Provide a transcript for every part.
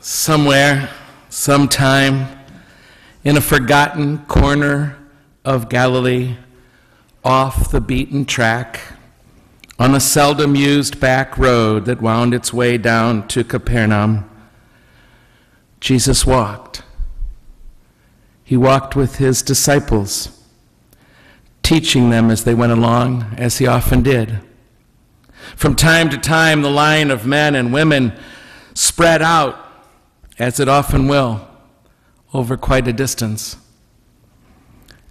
Somewhere, sometime, in a forgotten corner of Galilee, off the beaten track, on a seldom used back road that wound its way down to Capernaum, Jesus walked. He walked with his disciples, teaching them as they went along, as he often did. From time to time, the line of men and women spread out, as it often will, over quite a distance.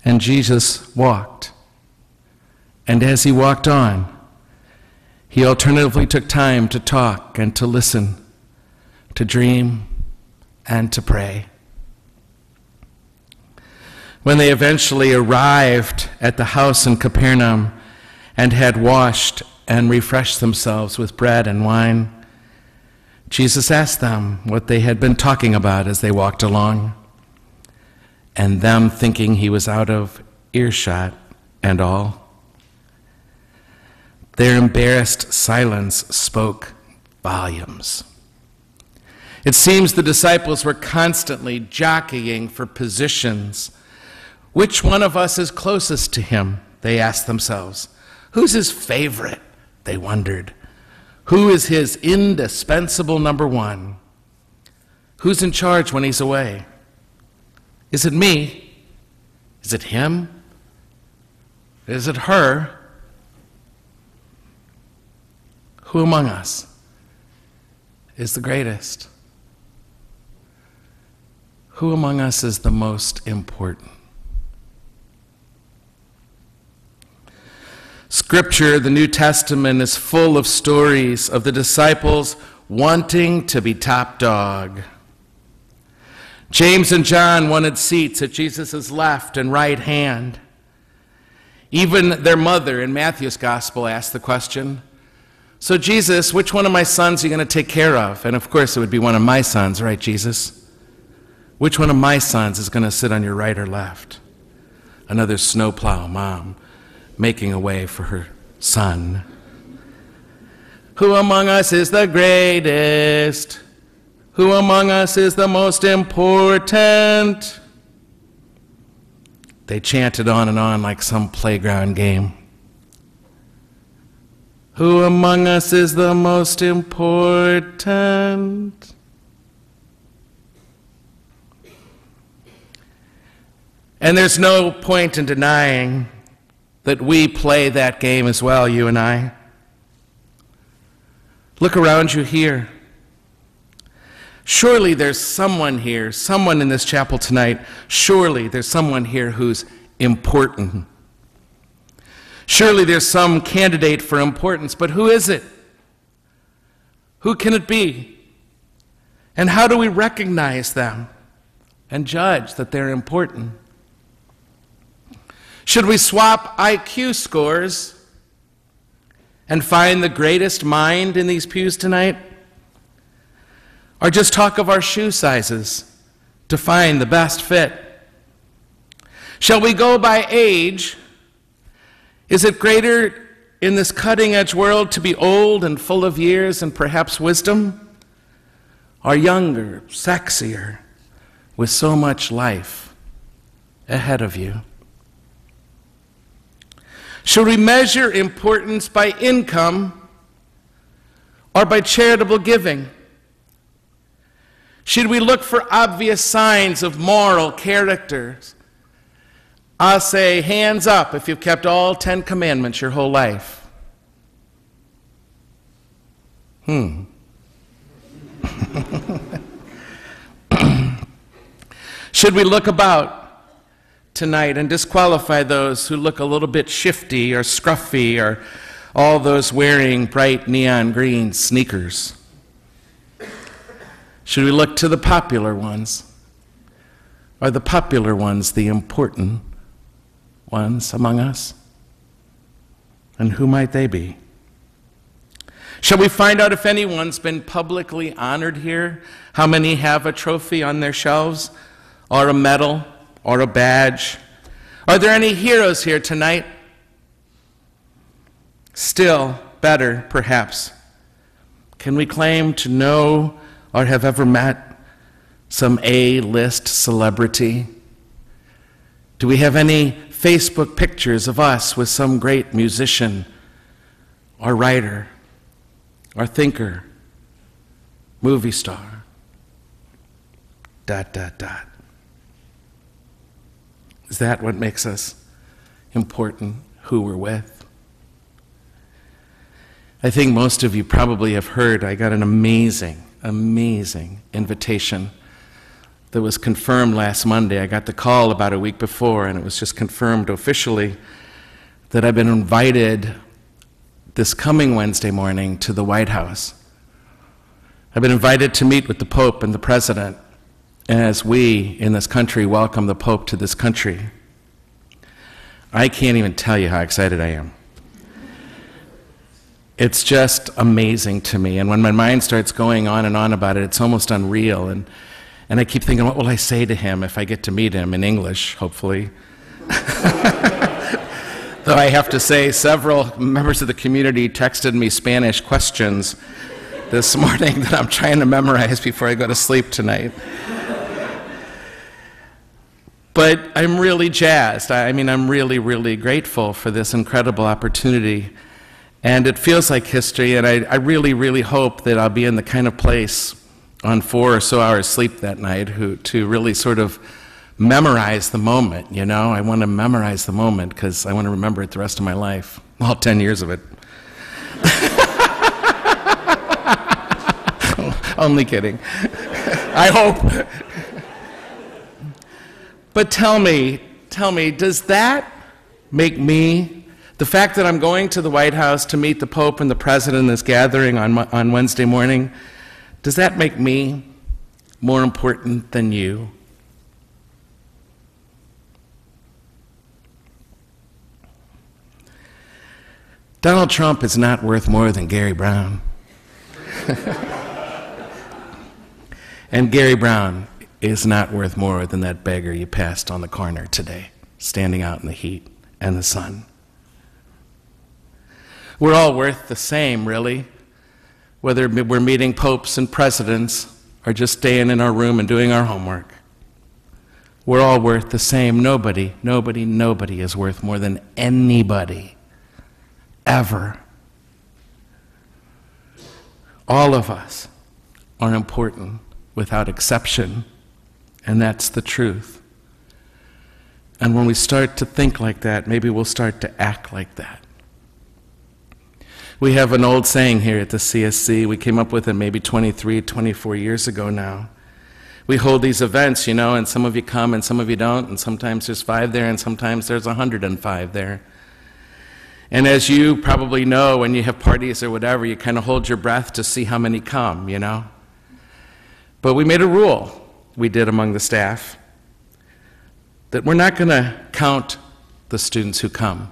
And Jesus walked. And as he walked on, he alternatively took time to talk and to listen, to dream and to pray. When they eventually arrived at the house in Capernaum and had washed and refreshed themselves with bread and wine, Jesus asked them what they had been talking about as they walked along, and them thinking he was out of earshot and all, their embarrassed silence spoke volumes. It seems the disciples were constantly jockeying for positions. Which one of us is closest to him? They asked themselves. Who's his favorite? They wondered. Who is his indispensable number one? Who's in charge when he's away? Is it me? Is it him? Is it her? Who among us is the greatest? Who among us is the most important? Scripture, the New Testament, is full of stories of the disciples wanting to be top dog. James and John wanted seats at Jesus' left and right hand. Even their mother in Matthew's gospel asked the question, "So Jesus, which one of my sons are you going to take care of?" And of course it would be one of my sons, right, Jesus? Which one of my sons is going to sit on your right or left? Another snowplow mom making a way for her son. Who among us is the greatest? Who among us is the most important? They chanted on and on like some playground game. Who among us is the most important? And there's no point in denying that we play that game as well, you and I. Look around you here. Surely there's someone here, someone in this chapel tonight, surely there's someone here who's important. Surely there's some candidate for importance, but who is it? Who can it be? And how do we recognize them and judge that they're important? Should we swap IQ scores and find the greatest mind in these pews tonight? Or just talk of our shoe sizes to find the best fit? Shall we go by age? Is it greater in this cutting-edge world to be old and full of years and perhaps wisdom? Or younger, sexier, with so much life ahead of you? Should we measure importance by income or by charitable giving? Should we look for obvious signs of moral character? I'll say, hands up if you've kept all 10 commandments your whole life. Should we look about tonight and disqualify those who look a little bit shifty or scruffy, or all those wearing bright neon green sneakers? Should we look to the popular ones? Are the popular ones the important ones among us? And who might they be? Shall we find out if anyone's been publicly honored here? How many have a trophy on their shelves, or a medal, or a badge? Are there any heroes here tonight? Still better, perhaps, can we claim to know or have ever met some A-list celebrity? Do we have any Facebook pictures of us with some great musician or writer or thinker, movie star? ... Is that what makes us important, who we're with? I think most of you probably have heard I got an amazing invitation that was confirmed last Monday. I got the call about a week before, and it was just confirmed officially that I've been invited this coming Wednesday morning to the White House. I've been invited to meet with the Pope and the President as we in this country welcome the Pope to this country. I can't even tell you how excited I am. It's just amazing to me, and when my mind starts going on and on about it, it's almost unreal, and I keep thinking, what will I say to him if I get to meet him in English, hopefully? Though I have to say, several members of the community texted me Spanish questions this morning that I'm trying to memorize before I go to sleep tonight. But I'm really jazzed. I'm really grateful for this incredible opportunity. And it feels like history, and I really hope that I'll be in the kind of place on 4 or so hours sleep that night to really sort of memorize the moment, you know? I want to memorize the moment because I want to remember it the rest of my life, all 10 years of it. Only kidding. I hope. But tell me, does that make me, the fact that I'm going to the White House to meet the Pope and the President in this gathering on Wednesday morning, does that make me more important than you? Donald Trump is not worth more than Gary Braun. And Gary Braun is not worth more than that beggar you passed on the corner today, standing out in the heat and the sun. We're all worth the same, really, whether we're meeting popes and presidents or just staying in our room and doing our homework. We're all worth the same. Nobody is worth more than anybody, ever. All of us are important without exception. And that's the truth. And when we start to think like that, maybe we'll start to act like that. We have an old saying here at the CSC. We came up with it maybe 23, 24 years ago now. We hold these events, you know, and some of you come and some of you don't, and sometimes there's 5 there and sometimes there's 105 there. And as you probably know, when you have parties or whatever, you kind of hold your breath to see how many come, you know. But we made a rule. We did among the staff, that we're not going to count the students who come.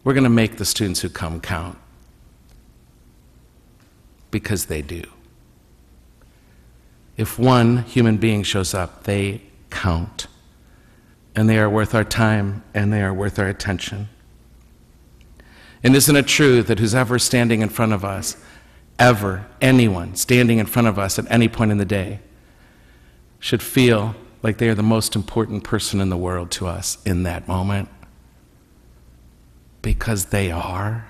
We're going to make the students who come count, because they do. If one human being shows up, they count, and they are worth our time, and they are worth our attention. And isn't it true that who's ever standing in front of us, anyone standing in front of us at any point in the day, should feel like they are the most important person in the world to us in that moment? Because they are.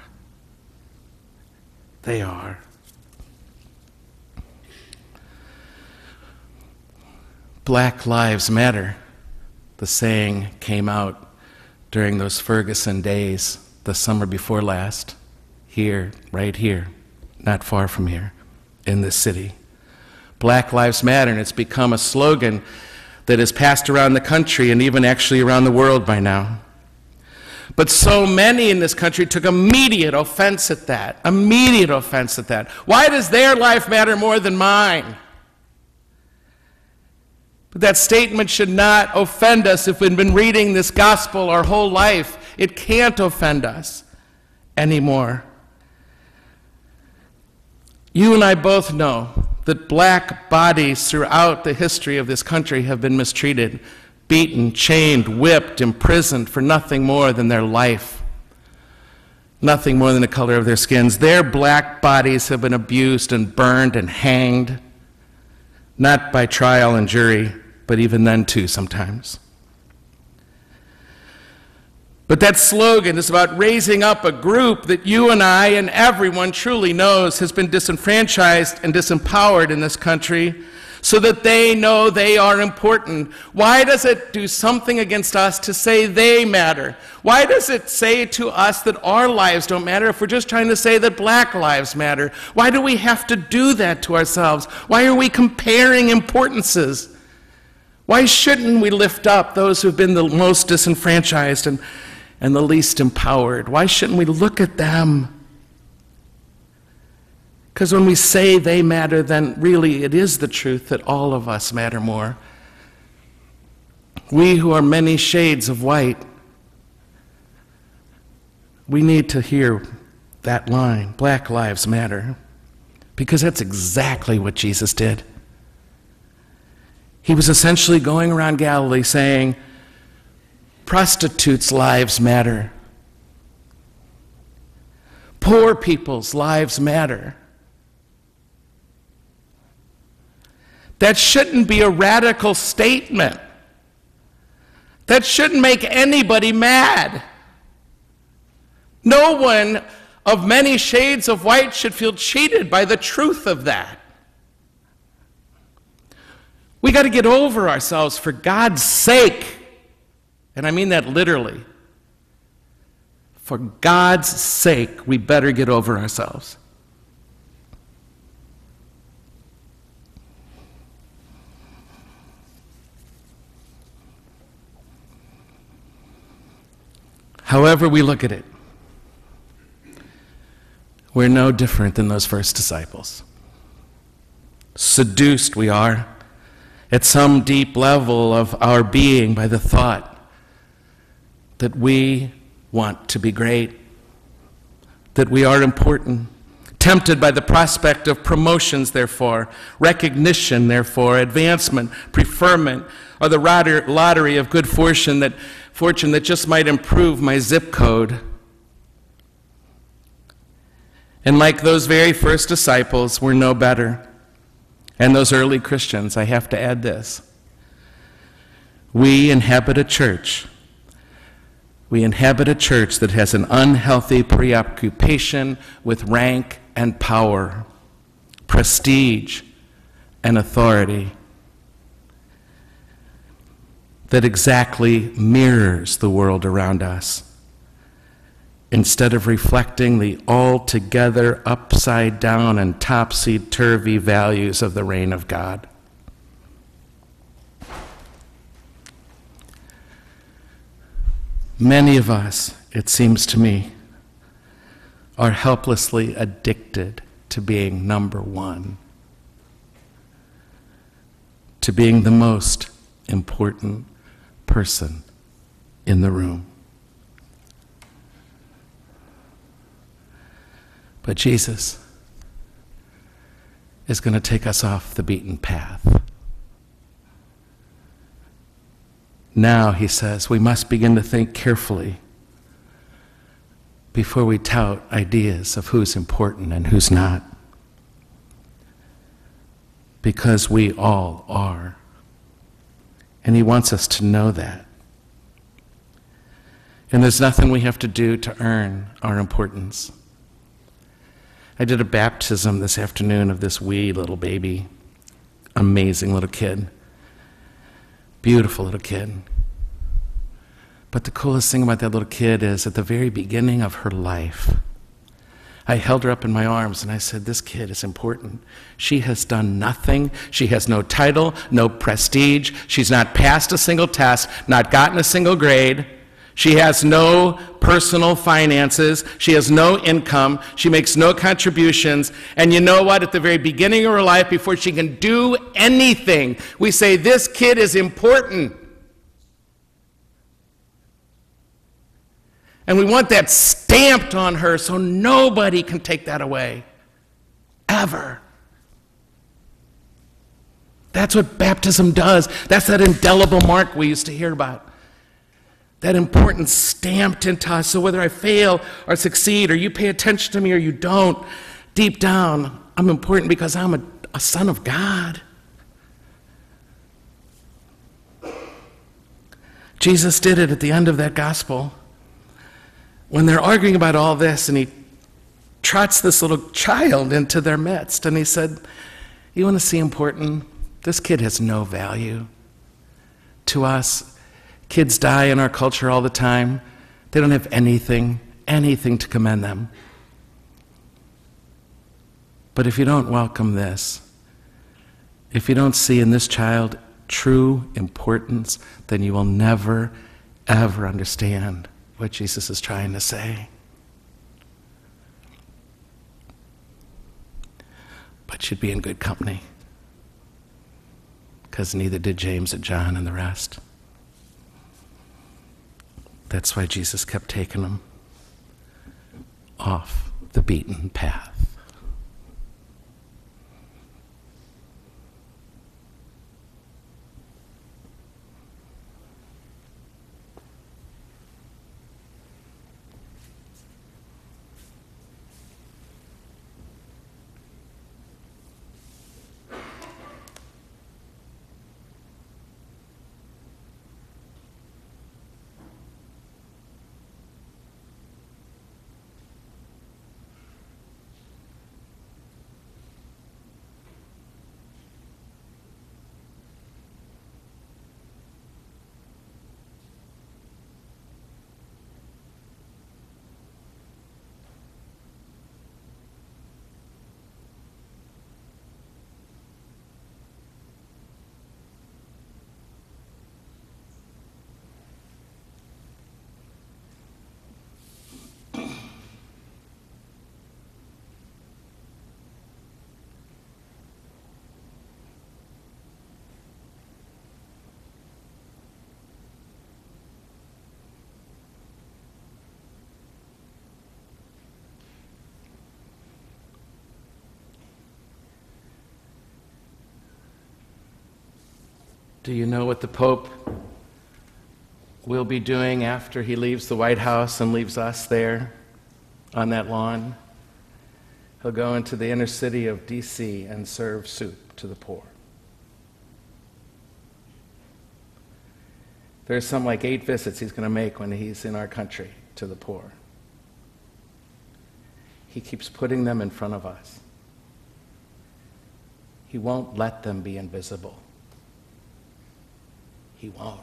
They are. Black Lives Matter, the saying came out during those Ferguson days, the summer before last, here, right here, not far from here, in this city. Black Lives Matter, and it's become a slogan that is passed around the country and even actually around the world by now. But so many in this country took immediate offense at that. Immediate offense at that. Why does their life matter more than mine? But that statement should not offend us if we've been reading this gospel our whole life. It can't offend us anymore. You and I both know that black bodies throughout the history of this country have been mistreated, beaten, chained, whipped, imprisoned for nothing more than their life, nothing more than the color of their skins. Their black bodies have been abused and burned and hanged not by trial and jury, but even then too sometimes. But that slogan is about raising up a group that you and I and everyone truly knows has been disenfranchised and disempowered in this country, so that they know they are important. Why does it do something against us to say they matter? Why does it say to us that our lives don't matter if we're just trying to say that black lives matter? Why do we have to do that to ourselves? Why are we comparing importances? Why shouldn't we lift up those who've been the most disenfranchised and the least empowered? Why shouldn't we look at them? Because when we say they matter, then really it is the truth that all of us matter more. We who are many shades of white, we need to hear that line, Black Lives Matter, because that's exactly what Jesus did. He was essentially going around Galilee saying, prostitutes' lives matter. Poor people's lives matter. That shouldn't be a radical statement. That shouldn't make anybody mad. No one of many shades of white should feel cheated by the truth of that. We got to get over ourselves for God's sake. And I mean that literally. For God's sake, we better get over ourselves. However we look at it, we're no different than those first disciples. Seduced we are at some deep level of our being by the thought that we want to be great, that we are important, tempted by the prospect of promotions, therefore, recognition, therefore, advancement, preferment, or the lottery of good fortune that just might improve my zip code. And like those very first disciples, we're no better. And those early Christians, I have to add this. We inhabit a church. We inhabit a church that has an unhealthy preoccupation with rank and power, prestige and authority, that exactly mirrors the world around us, instead of reflecting the altogether upside down and topsy-turvy values of the reign of God. Many of us, it seems to me, are helplessly addicted to being number one, to being the most important person in the room. But Jesus is going to take us off the beaten path. Now, he says, we must begin to think carefully before we tout ideas of who's important and who's not. Because we all are. And he wants us to know that. And there's nothing we have to do to earn our importance. I did a baptism this afternoon of this wee little baby, amazing little kid, beautiful little kid. But the coolest thing about that little kid is at the very beginning of her life, I held her up in my arms and I said, this kid is important. She has done nothing. She has no title, no prestige. She's not passed a single test, not gotten a single grade. She has no personal finances. She has no income. She makes no contributions. And you know what? At the very beginning of her life, before she can do anything, we say, this kid is important. And we want that stamped on her so nobody can take that away, ever. That's what baptism does. That's that indelible mark we used to hear about. That importance stamped into us. So whether I fail or succeed, or you pay attention to me or you don't, deep down, I'm important because I'm a son of God. Jesus did it at the end of that gospel. When they're arguing about all this, and he trots this little child into their midst, and he said, you want to see important? This kid has no value to us. Kids die in our culture all the time. They don't have anything to commend them. But if you don't welcome this, if you don't see in this child true importance, then you will never, ever understand what Jesus is trying to say. But you'd be in good company, because neither did James and John and the rest. That's why Jesus kept taking them off the beaten path. Do you know what the Pope will be doing after he leaves the White House and leaves us there on that lawn? He'll go into the inner city of D.C. and serve soup to the poor. There's some like 8 visits he's going to make when he's in our country to the poor. He keeps putting them in front of us. He won't let them be invisible. He won't.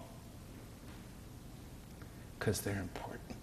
Because they're important.